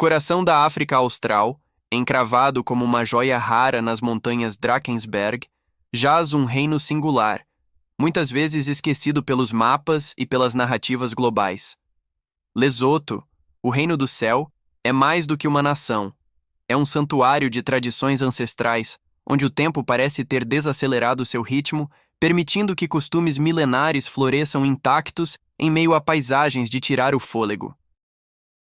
coração da África Austral, encravado como uma joia rara nas montanhas Drakensberg, jaz um reino singular, muitas vezes esquecido pelos mapas e pelas narrativas globais. Lesoto, o Reino do Céu, é mais do que uma nação. É um santuário de tradições ancestrais, onde o tempo parece ter desacelerado seu ritmo, permitindo que costumes milenares floresçam intactos em meio a paisagens de tirar o fôlego.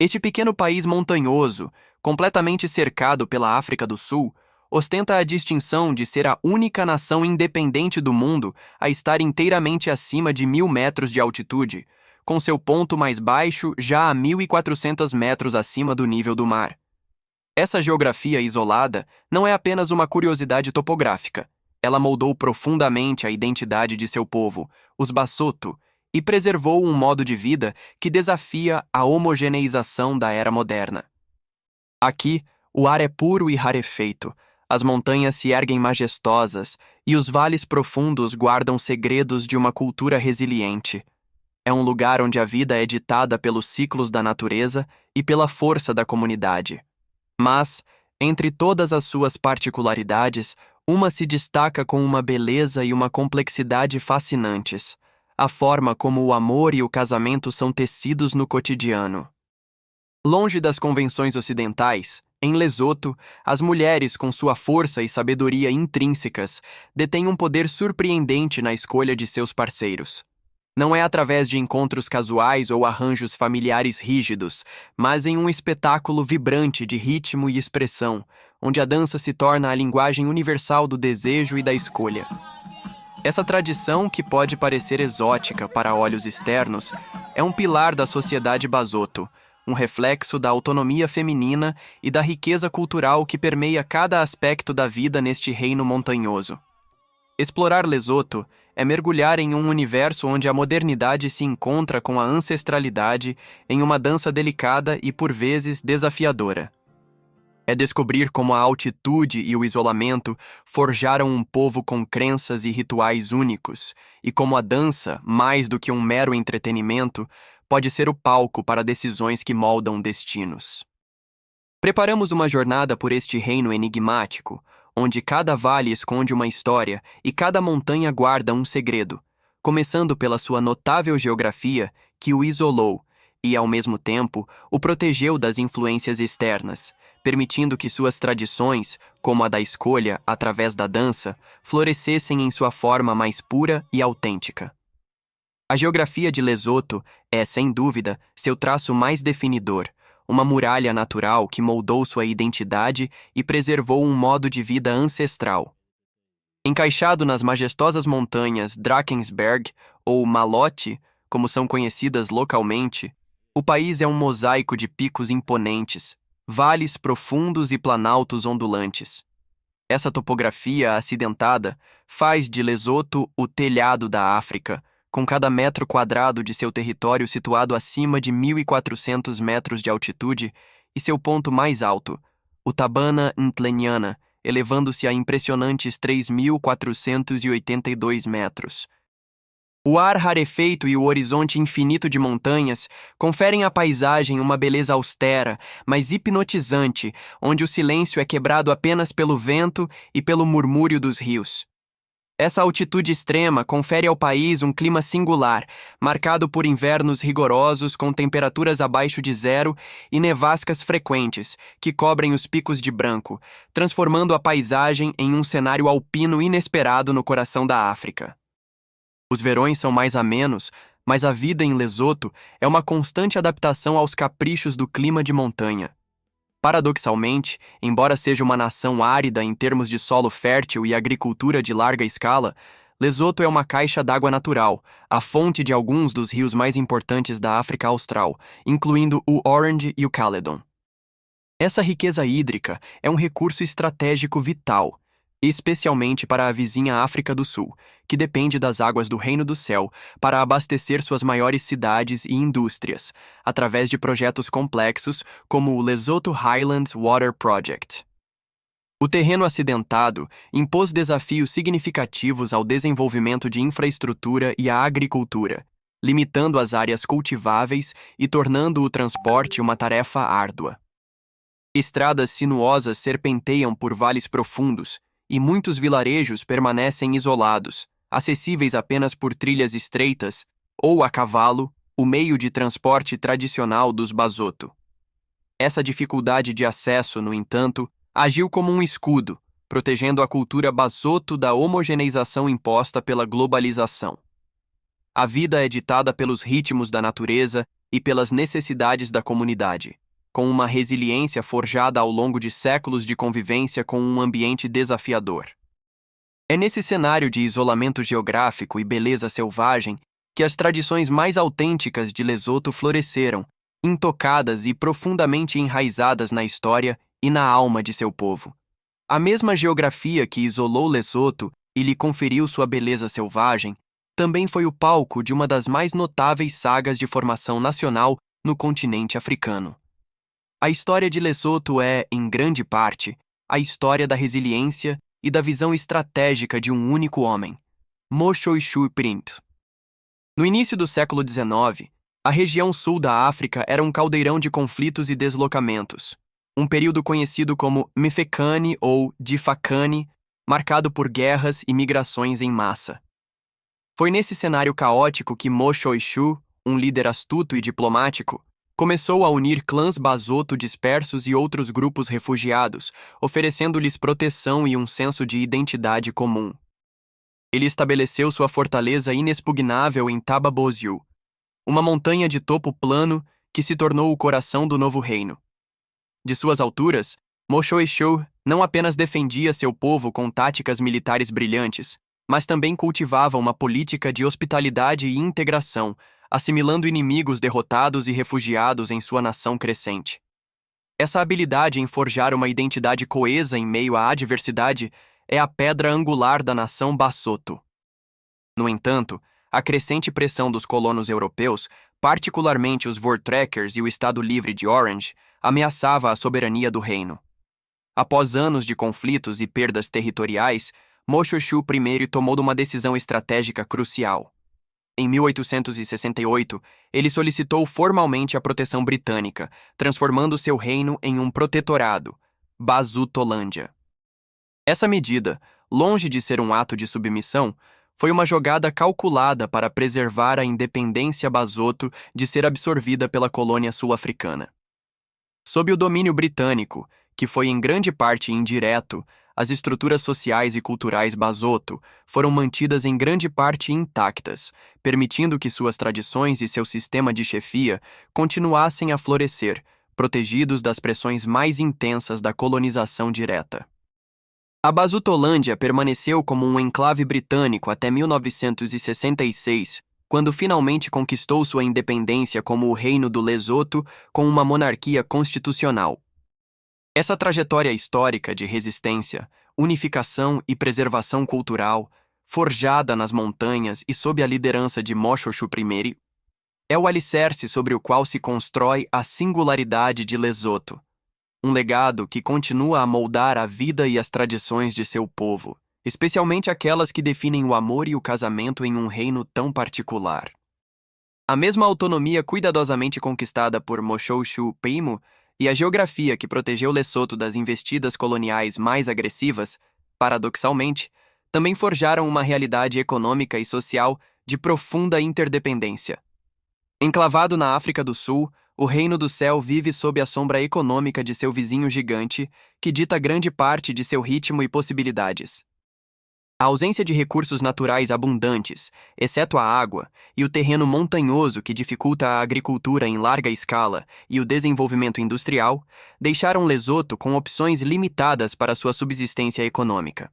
Este pequeno país montanhoso, completamente cercado pela África do Sul, ostenta a distinção de ser a única nação independente do mundo a estar inteiramente acima de 1.000 metros de altitude, com seu ponto mais baixo já a 1.400 metros acima do nível do mar. Essa geografia isolada não é apenas uma curiosidade topográfica. Ela moldou profundamente a identidade de seu povo, os Basotho, e preservou um modo de vida que desafia a homogeneização da era moderna. Aqui, o ar é puro e rarefeito, as montanhas se erguem majestosas e os vales profundos guardam segredos de uma cultura resiliente. É um lugar onde a vida é ditada pelos ciclos da natureza e pela força da comunidade. Mas, entre todas as suas particularidades, uma se destaca com uma beleza e uma complexidade fascinantes: a forma como o amor e o casamento são tecidos no cotidiano. Longe das convenções ocidentais, em Lesoto, as mulheres, com sua força e sabedoria intrínsecas, detêm um poder surpreendente na escolha de seus parceiros. Não é através de encontros casuais ou arranjos familiares rígidos, mas em um espetáculo vibrante de ritmo e expressão, onde a dança se torna a linguagem universal do desejo e da escolha. Essa tradição, que pode parecer exótica para olhos externos, é um pilar da sociedade Basotho, um reflexo da autonomia feminina e da riqueza cultural que permeia cada aspecto da vida neste reino montanhoso. Explorar Lesoto é mergulhar em um universo onde a modernidade se encontra com a ancestralidade em uma dança delicada e, por vezes, desafiadora. É descobrir como a altitude e o isolamento forjaram um povo com crenças e rituais únicos, e como a dança, mais do que um mero entretenimento, pode ser o palco para decisões que moldam destinos. Preparamos uma jornada por este reino enigmático, onde cada vale esconde uma história e cada montanha guarda um segredo, começando pela sua notável geografia que o isolou e, ao mesmo tempo, o protegeu das influências externas, permitindo que suas tradições, como a da escolha através da dança, florescessem em sua forma mais pura e autêntica. A geografia de Lesoto é, sem dúvida, seu traço mais definidor, uma muralha natural que moldou sua identidade e preservou um modo de vida ancestral. Encaixado nas majestosas montanhas Drakensberg, ou Malote, como são conhecidas localmente, o país é um mosaico de picos imponentes, vales profundos e planaltos ondulantes. Essa topografia acidentada faz de Lesoto o telhado da África, com cada metro quadrado de seu território situado acima de 1.400 metros de altitude e seu ponto mais alto, o Tabana Ntleniana, elevando-se a impressionantes 3.482 metros. O ar rarefeito e o horizonte infinito de montanhas conferem à paisagem uma beleza austera, mas hipnotizante, onde o silêncio é quebrado apenas pelo vento e pelo murmúrio dos rios. Essa altitude extrema confere ao país um clima singular, marcado por invernos rigorosos com temperaturas abaixo de zero e nevascas frequentes, que cobrem os picos de branco, transformando a paisagem em um cenário alpino inesperado no coração da África. Os verões são mais amenos, mas a vida em Lesoto é uma constante adaptação aos caprichos do clima de montanha. Paradoxalmente, embora seja uma nação árida em termos de solo fértil e agricultura de larga escala, Lesoto é uma caixa d'água natural, a fonte de alguns dos rios mais importantes da África Austral, incluindo o Orange e o Caledon. Essa riqueza hídrica é um recurso estratégico vital, especialmente para a vizinha África do Sul, que depende das águas do Reino do Céu para abastecer suas maiores cidades e indústrias, através de projetos complexos como o Lesotho Highlands Water Project. O terreno acidentado impôs desafios significativos ao desenvolvimento de infraestrutura e à agricultura, limitando as áreas cultiváveis e tornando o transporte uma tarefa árdua. Estradas sinuosas serpenteiam por vales profundos, e muitos vilarejos permanecem isolados, acessíveis apenas por trilhas estreitas ou a cavalo, o meio de transporte tradicional dos Basotho. Essa dificuldade de acesso, no entanto, agiu como um escudo, protegendo a cultura Basotho da homogeneização imposta pela globalização. A vida é ditada pelos ritmos da natureza e pelas necessidades da comunidade, com uma resiliência forjada ao longo de séculos de convivência com um ambiente desafiador. É nesse cenário de isolamento geográfico e beleza selvagem que as tradições mais autênticas de Lesotho floresceram, intocadas e profundamente enraizadas na história e na alma de seu povo. A mesma geografia que isolou Lesotho e lhe conferiu sua beleza selvagem também foi o palco de uma das mais notáveis sagas de formação nacional no continente africano. A história de Lesotho é, em grande parte, a história da resiliência e da visão estratégica de um único homem, Moshoeshoe Prince. No início do século XIX, a região sul da África era um caldeirão de conflitos e deslocamentos, um período conhecido como Mfecane ou Difakane, marcado por guerras e migrações em massa. Foi nesse cenário caótico que Moshoeshoe, um líder astuto e diplomático, começou a unir clãs Basotho dispersos e outros grupos refugiados, oferecendo-lhes proteção e um senso de identidade comum. Ele estabeleceu sua fortaleza inexpugnável em Taba Bozio, uma montanha de topo plano que se tornou o coração do novo reino. De suas alturas, Moshoeshoe não apenas defendia seu povo com táticas militares brilhantes, mas também cultivava uma política de hospitalidade e integração, assimilando inimigos derrotados e refugiados em sua nação crescente. Essa habilidade em forjar uma identidade coesa em meio à adversidade é a pedra angular da nação Basotho. No entanto, a crescente pressão dos colonos europeus, particularmente os Voortrekkers e o Estado Livre de Orange, ameaçava a soberania do reino. Após anos de conflitos e perdas territoriais, Moshoeshoe I tomou uma decisão estratégica crucial. Em 1868, ele solicitou formalmente a proteção britânica, transformando seu reino em um protetorado, Basotholândia. Essa medida, longe de ser um ato de submissão, foi uma jogada calculada para preservar a independência Basotho de ser absorvida pela colônia sul-africana. Sob o domínio britânico, que foi em grande parte indireto, as estruturas sociais e culturais Basotho foram mantidas em grande parte intactas, permitindo que suas tradições e seu sistema de chefia continuassem a florescer, protegidos das pressões mais intensas da colonização direta. A Basotholândia permaneceu como um enclave britânico até 1966, quando finalmente conquistou sua independência como o Reino do Lesotho com uma monarquia constitucional. Essa trajetória histórica de resistência, unificação e preservação cultural, forjada nas montanhas e sob a liderança de Moshoeshoe I, é o alicerce sobre o qual se constrói a singularidade de Lesotho, um legado que continua a moldar a vida e as tradições de seu povo, especialmente aquelas que definem o amor e o casamento em um reino tão particular. A mesma autonomia cuidadosamente conquistada por Moshoeshoe I e a geografia que protegeu Lesotho das investidas coloniais mais agressivas, paradoxalmente, também forjaram uma realidade econômica e social de profunda interdependência. Enclavado na África do Sul, o Reino do Céu vive sob a sombra econômica de seu vizinho gigante, que dita grande parte de seu ritmo e possibilidades. A ausência de recursos naturais abundantes, exceto a água, e o terreno montanhoso que dificulta a agricultura em larga escala e o desenvolvimento industrial, deixaram Lesotho com opções limitadas para sua subsistência econômica.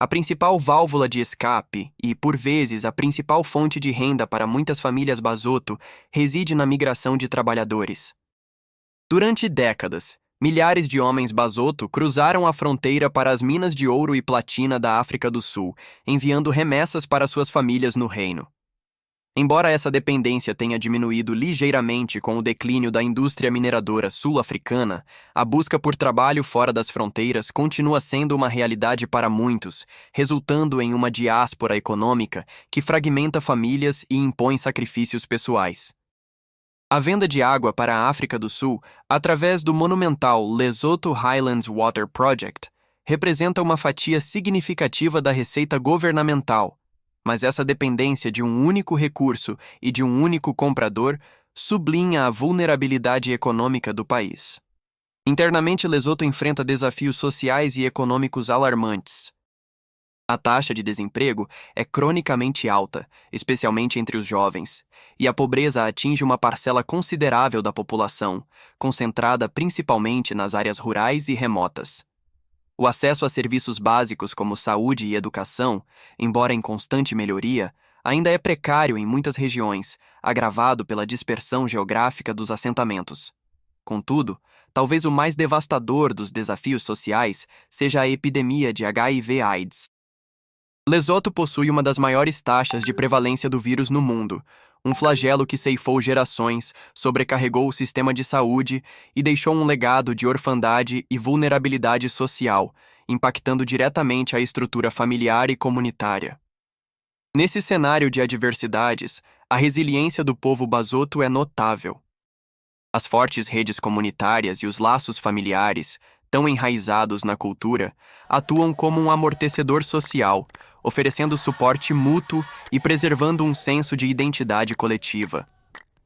A principal válvula de escape e, por vezes, a principal fonte de renda para muitas famílias Basotho reside na migração de trabalhadores. Durante décadas, milhares de homens Basotho cruzaram a fronteira para as minas de ouro e platina da África do Sul, enviando remessas para suas famílias no reino. Embora essa dependência tenha diminuído ligeiramente com o declínio da indústria mineradora sul-africana, a busca por trabalho fora das fronteiras continua sendo uma realidade para muitos, resultando em uma diáspora econômica que fragmenta famílias e impõe sacrifícios pessoais. A venda de água para a África do Sul, através do monumental Lesotho Highlands Water Project, representa uma fatia significativa da receita governamental, mas essa dependência de um único recurso e de um único comprador sublinha a vulnerabilidade econômica do país. Internamente, Lesotho enfrenta desafios sociais e econômicos alarmantes. A taxa de desemprego é cronicamente alta, especialmente entre os jovens, e a pobreza atinge uma parcela considerável da população, concentrada principalmente nas áreas rurais e remotas. O acesso a serviços básicos como saúde e educação, embora em constante melhoria, ainda é precário em muitas regiões, agravado pela dispersão geográfica dos assentamentos. Contudo, talvez o mais devastador dos desafios sociais seja a epidemia de HIV/AIDS. Lesotho possui uma das maiores taxas de prevalência do vírus no mundo, um flagelo que ceifou gerações, sobrecarregou o sistema de saúde e deixou um legado de orfandade e vulnerabilidade social, impactando diretamente a estrutura familiar e comunitária. Nesse cenário de adversidades, a resiliência do povo Basotho é notável. As fortes redes comunitárias e os laços familiares, tão enraizados na cultura, atuam como um amortecedor social, oferecendo suporte mútuo e preservando um senso de identidade coletiva.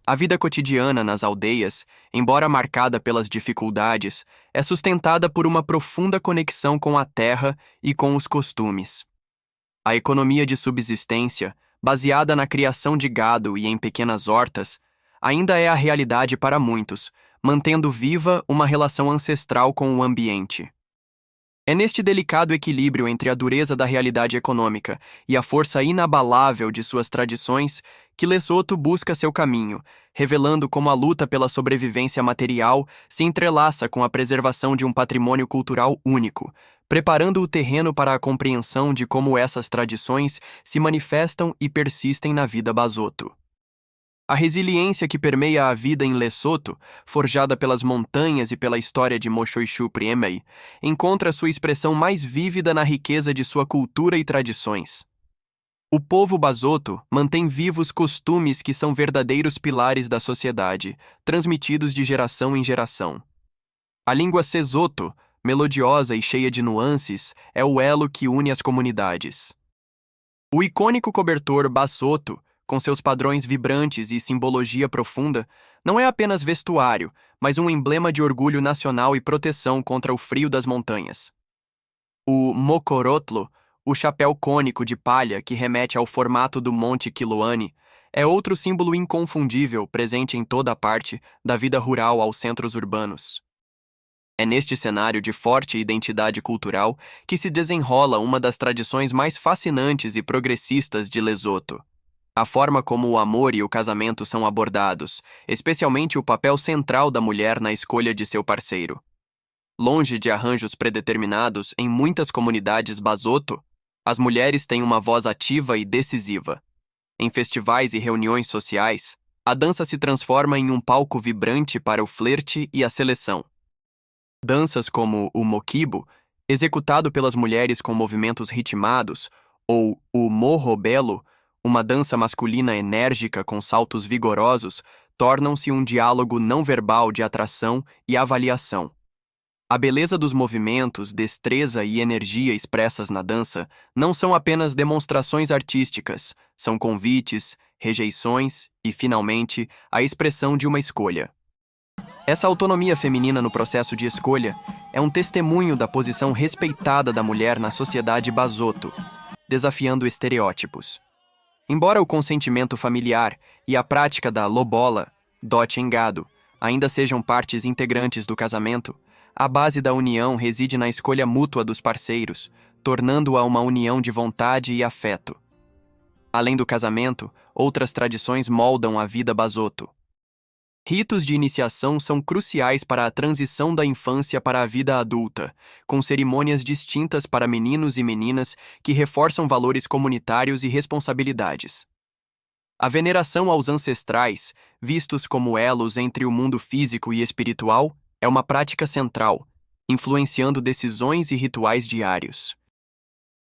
A vida cotidiana nas aldeias, embora marcada pelas dificuldades, é sustentada por uma profunda conexão com a terra e com os costumes. A economia de subsistência, baseada na criação de gado e em pequenas hortas, ainda é a realidade para muitos, mantendo viva uma relação ancestral com o ambiente. É neste delicado equilíbrio entre a dureza da realidade econômica e a força inabalável de suas tradições que Lesotho busca seu caminho, revelando como a luta pela sobrevivência material se entrelaça com a preservação de um patrimônio cultural único, preparando o terreno para a compreensão de como essas tradições se manifestam e persistem na vida Basotho. A resiliência que permeia a vida em Lesotho, forjada pelas montanhas e pela história de Moshoeshoe Priemei, encontra sua expressão mais vívida na riqueza de sua cultura e tradições. O povo Basotho mantém vivos costumes que são verdadeiros pilares da sociedade, transmitidos de geração em geração. A língua Sesotho, melodiosa e cheia de nuances, é o elo que une as comunidades. O icônico cobertor Basotho, com seus padrões vibrantes e simbologia profunda, não é apenas vestuário, mas um emblema de orgulho nacional e proteção contra o frio das montanhas. O mokorotlo, o chapéu cônico de palha que remete ao formato do Monte Quiloane, é outro símbolo inconfundível presente em toda a parte, da vida rural aos centros urbanos. É neste cenário de forte identidade cultural que se desenrola uma das tradições mais fascinantes e progressistas de Lesotho. A forma como o amor e o casamento são abordados, especialmente o papel central da mulher na escolha de seu parceiro. Longe de arranjos predeterminados, em muitas comunidades Basotho, as mulheres têm uma voz ativa e decisiva. Em festivais e reuniões sociais, a dança se transforma em um palco vibrante para o flerte e a seleção. Danças como o mokibo, executado pelas mulheres com movimentos ritmados, ou o morrobelo, uma dança masculina enérgica com saltos vigorosos, tornam-se um diálogo não verbal de atração e avaliação. A beleza dos movimentos, destreza e energia expressas na dança não são apenas demonstrações artísticas, são convites, rejeições e, finalmente, a expressão de uma escolha. Essa autonomia feminina no processo de escolha é um testemunho da posição respeitada da mulher na sociedade Basotho, desafiando estereótipos. Embora o consentimento familiar e a prática da lobola, dote em gado, ainda sejam partes integrantes do casamento, a base da união reside na escolha mútua dos parceiros, tornando-a uma união de vontade e afeto. Além do casamento, outras tradições moldam a vida Basotho. Ritos de iniciação são cruciais para a transição da infância para a vida adulta, com cerimônias distintas para meninos e meninas que reforçam valores comunitários e responsabilidades. A veneração aos ancestrais, vistos como elos entre o mundo físico e espiritual, é uma prática central, influenciando decisões e rituais diários.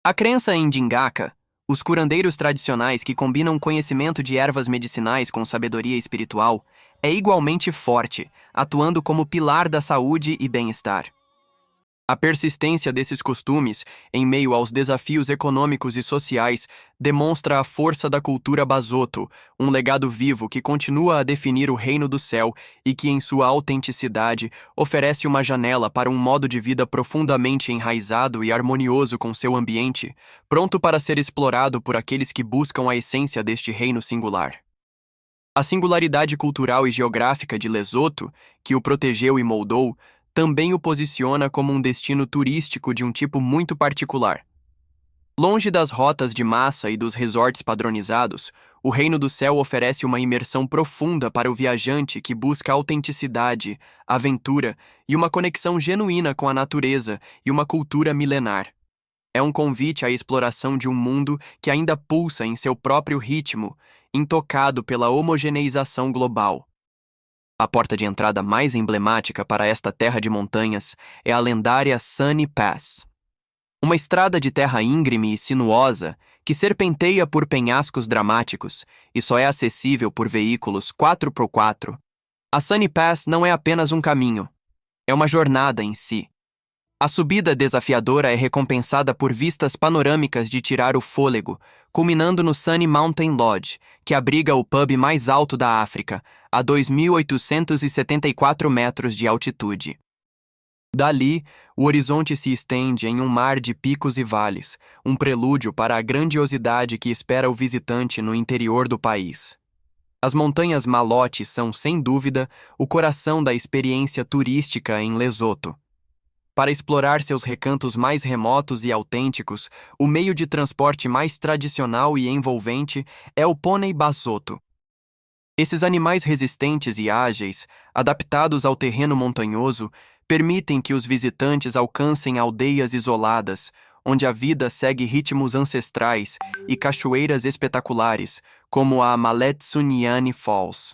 A crença em Dingaka, Os curandeiros tradicionais que combinam conhecimento de ervas medicinais com sabedoria espiritual é igualmente forte, atuando como pilar da saúde e bem-estar. A persistência desses costumes, em meio aos desafios econômicos e sociais, demonstra a força da cultura Basoto, um legado vivo que continua a definir o reino do céu e que, em sua autenticidade, oferece uma janela para um modo de vida profundamente enraizado e harmonioso com seu ambiente, pronto para ser explorado por aqueles que buscam a essência deste reino singular. A singularidade cultural e geográfica de Lesoto, que o protegeu e moldou, também o posiciona como um destino turístico de um tipo muito particular. Longe das rotas de massa e dos resorts padronizados, o Reino do Céu oferece uma imersão profunda para o viajante que busca autenticidade, aventura e uma conexão genuína com a natureza e uma cultura milenar. É um convite à exploração de um mundo que ainda pulsa em seu próprio ritmo, intocado pela homogeneização global. A porta de entrada mais emblemática para esta terra de montanhas é a lendária Sunny Pass. Uma estrada de terra íngreme e sinuosa que serpenteia por penhascos dramáticos e só é acessível por veículos 4x4. A Sunny Pass não é apenas um caminho, é uma jornada em si. A subida desafiadora é recompensada por vistas panorâmicas de tirar o fôlego, culminando no Sunny Mountain Lodge, que abriga o pub mais alto da África, a 2.874 metros de altitude. Dali, o horizonte se estende em um mar de picos e vales, um prelúdio para a grandiosidade que espera o visitante no interior do país. As montanhas Malote são, sem dúvida, o coração da experiência turística em Lesoto. Para explorar seus recantos mais remotos e autênticos, o meio de transporte mais tradicional e envolvente é o pônei Basoto. Esses animais resistentes e ágeis, adaptados ao terreno montanhoso, permitem que os visitantes alcancem aldeias isoladas, onde a vida segue ritmos ancestrais e cachoeiras espetaculares, como a Maletsuniani Falls.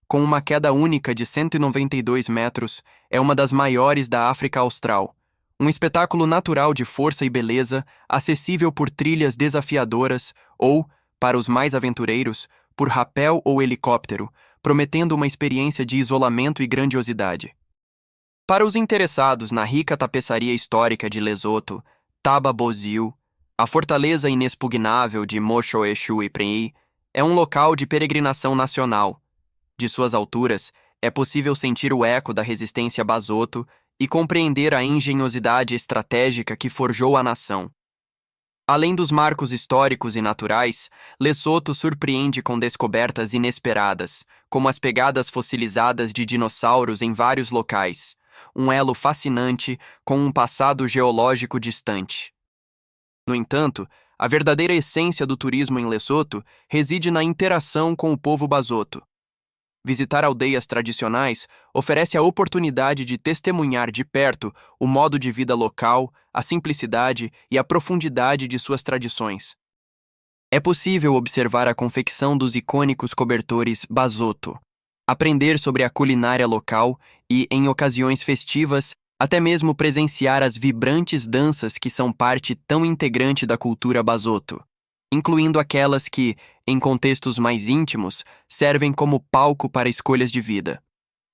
Com uma queda única de 192 metros, é uma das maiores da África Austral. Um espetáculo natural de força e beleza, acessível por trilhas desafiadoras ou, para os mais aventureiros, por rapel ou helicóptero, prometendo uma experiência de isolamento e grandiosidade. Para os interessados na rica tapeçaria histórica de Lesoto, Taba Bozil, a fortaleza inexpugnável de Mosho Eshu Iprei, é um local de peregrinação nacional. De suas alturas, é possível sentir o eco da resistência Basoto e compreender a engenhosidade estratégica que forjou a nação. Além dos marcos históricos e naturais, Lesoto surpreende com descobertas inesperadas, como as pegadas fossilizadas de dinossauros em vários locais, um elo fascinante com um passado geológico distante. No entanto, a verdadeira essência do turismo em Lesoto reside na interação com o povo Basoto. Visitar aldeias tradicionais oferece a oportunidade de testemunhar de perto o modo de vida local, a simplicidade e a profundidade de suas tradições. É possível observar a confecção dos icônicos cobertores Basoto, aprender sobre a culinária local e, em ocasiões festivas, até mesmo presenciar as vibrantes danças que são parte tão integrante da cultura Basoto, incluindo aquelas que, em contextos mais íntimos, servem como palco para escolhas de vida.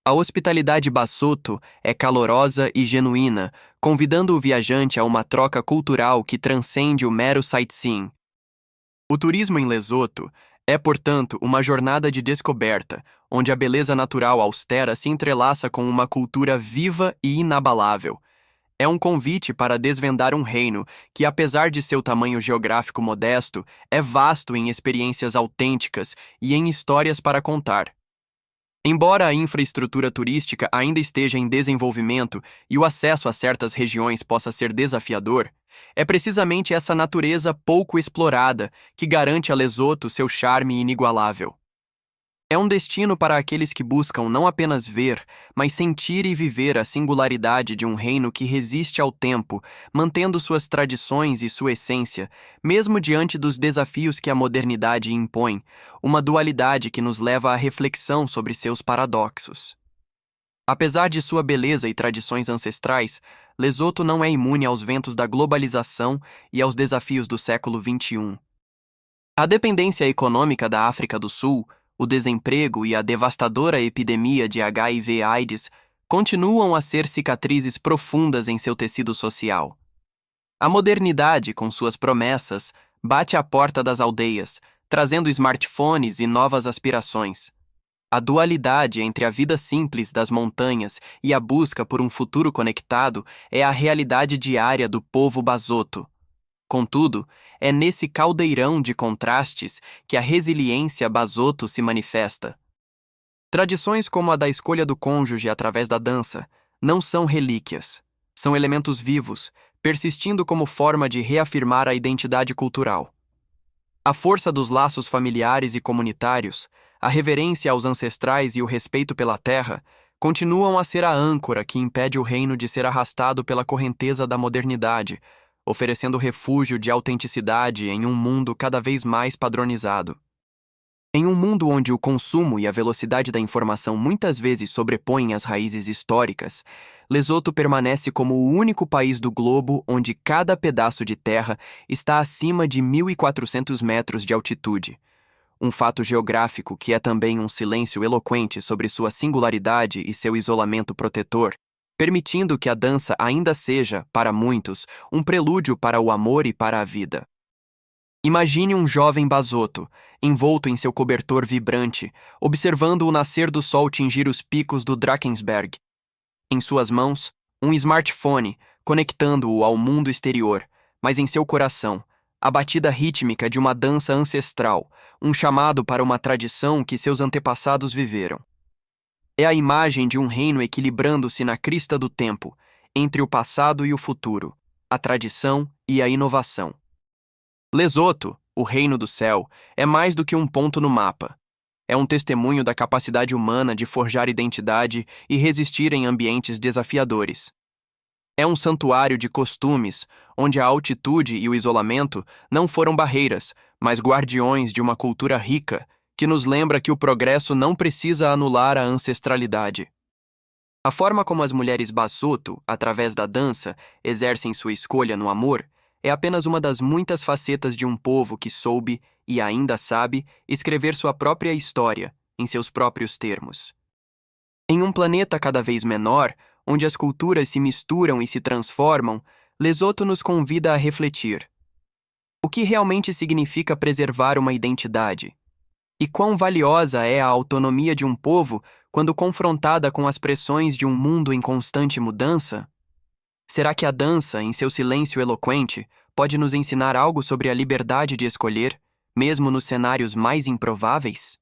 A hospitalidade Basoto é calorosa e genuína, convidando o viajante a uma troca cultural que transcende o mero sightseeing. O turismo em Lesoto é, portanto, uma jornada de descoberta, onde a beleza natural austera se entrelaça com uma cultura viva e inabalável. É um convite para desvendar um reino que, apesar de seu tamanho geográfico modesto, é vasto em experiências autênticas e em histórias para contar. Embora a infraestrutura turística ainda esteja em desenvolvimento e o acesso a certas regiões possa ser desafiador, é precisamente essa natureza pouco explorada que garante a Lesoto seu charme inigualável. É um destino para aqueles que buscam não apenas ver, mas sentir e viver a singularidade de um reino que resiste ao tempo, mantendo suas tradições e sua essência, mesmo diante dos desafios que a modernidade impõe, uma dualidade que nos leva à reflexão sobre seus paradoxos. Apesar de sua beleza e tradições ancestrais, Lesoto não é imune aos ventos da globalização e aos desafios do século XXI. A dependência econômica da África do Sul, o desemprego e a devastadora epidemia de HIV/AIDS continuam a ser cicatrizes profundas em seu tecido social. A modernidade, com suas promessas, bate à porta das aldeias, trazendo smartphones e novas aspirações. A dualidade entre a vida simples das montanhas e a busca por um futuro conectado é a realidade diária do povo Basoto. Contudo, é nesse caldeirão de contrastes que a resiliência Basoto se manifesta. Tradições como a da escolha do cônjuge através da dança não são relíquias, são elementos vivos, persistindo como forma de reafirmar a identidade cultural. A força dos laços familiares e comunitários, a reverência aos ancestrais e o respeito pela terra continuam a ser a âncora que impede o reino de ser arrastado pela correnteza da modernidade, oferecendo refúgio de autenticidade em um mundo cada vez mais padronizado. Em um mundo onde o consumo e a velocidade da informação muitas vezes sobrepõem as raízes históricas, Lesoto permanece como o único país do globo onde cada pedaço de terra está acima de 1.400 metros de altitude. Um fato geográfico que é também um silêncio eloquente sobre sua singularidade e seu isolamento protetor, permitindo que a dança ainda seja, para muitos, um prelúdio para o amor e para a vida. Imagine um jovem Basoto, envolto em seu cobertor vibrante, observando o nascer do sol tingir os picos do Drakensberg. Em suas mãos, um smartphone, conectando-o ao mundo exterior, mas em seu coração, a batida rítmica de uma dança ancestral, um chamado para uma tradição que seus antepassados viveram. É a imagem de um reino equilibrando-se na crista do tempo, entre o passado e o futuro, a tradição e a inovação. Lesoto, o reino do céu, é mais do que um ponto no mapa. É um testemunho da capacidade humana de forjar identidade e resistir em ambientes desafiadores. É um santuário de costumes, onde a altitude e o isolamento não foram barreiras, mas guardiões de uma cultura rica, que nos lembra que o progresso não precisa anular a ancestralidade. A forma como as mulheres Basoto, através da dança, exercem sua escolha no amor, é apenas uma das muitas facetas de um povo que soube, e ainda sabe, escrever sua própria história, em seus próprios termos. Em um planeta cada vez menor, onde as culturas se misturam e se transformam, Lesoto nos convida a refletir. O que realmente significa preservar uma identidade? E quão valiosa é a autonomia de um povo quando confrontada com as pressões de um mundo em constante mudança? Será que a dança, em seu silêncio eloquente, pode nos ensinar algo sobre a liberdade de escolher, mesmo nos cenários mais improváveis?